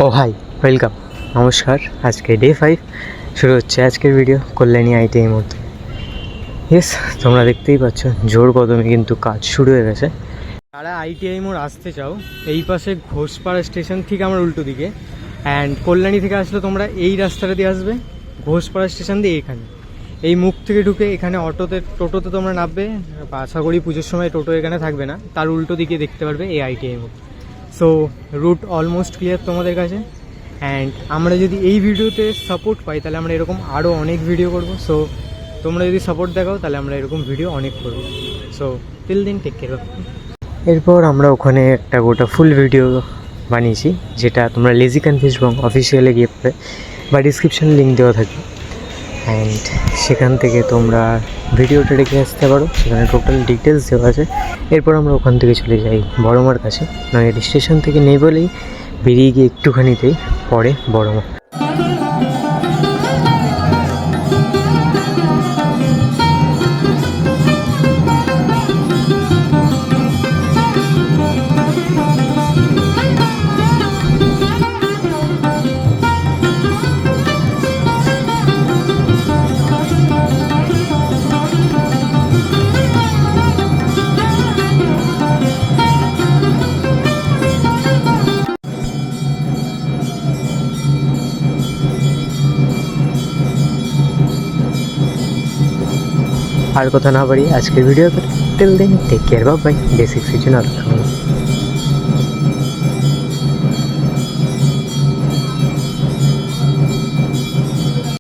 ও high, welcome, নমস্কার। আজকে day 5 শুরু হচ্ছে আজকের ভিডিও কল্যাণী আইটিআই মধ্যে। ইয়েস, তোমরা দেখতেই পাচ্ছ জোর কদমে কিন্তু কাজ শুরু হয়ে গেছে। যারা আইটিআই মোড় আসতে চাও, এই পাশে ঘোষপাড়া স্টেশন ঠিক আমার উল্টো দিকে, অ্যান্ড কল্যাণী থেকে আসলে তোমরা এই রাস্তাটা দিয়ে আসবে, ঘোষপাড়া স্টেশন দিয়ে এখানে এই মুখ থেকে ঢুকে এখানে টোটোতে তোমরা নামবে। আশা করি পুজোর সময় টোটো এখানে থাকবে না, তার উল্টো দিকে দেখতে পারবে এই আইটিআই মোড়। সো রুট অলমোস্ট ক্লিয়ার তোমাদের কাছে। অ্যান্ড আমরা যদি এই ভিডিওতে সাপোর্ট পাই তাহলে আমরা এরকম আরও অনেক ভিডিও করব। সো তোমরা যদি সাপোর্ট দেখাও তাহলে আমরা এরকম ভিডিও অনেক করব। সো টিল দিন টেক কেয়ার। এরপর আমরা ওখানে একটা গোটা ফুল ভিডিও বানিয়েছি, যেটা তোমরা লেজি কনফিউজ বং অফিসিয়ালে গিয়ে পাবে বা ডিসক্রিপশানে লিঙ্ক দেওয়া থাকবে। অ্যান্ড সেখান থেকে তোমরা ভিডিওটা রেখে আসতে পারো, সেখানে টোটাল ডিটেলস দেওয়া আছে। এরপর আমরা ওখান থেকে চলে যাই বড়মার কাছে, নয়াদি স্টেশন থেকে নেই বলেই বেরিয়ে গিয়ে একটুখানিতেই পরে বড়মা। আর কথা না বাড়িয়ে আজকের ভিডিওতে till then take care, bye. Day 6 এর জন্য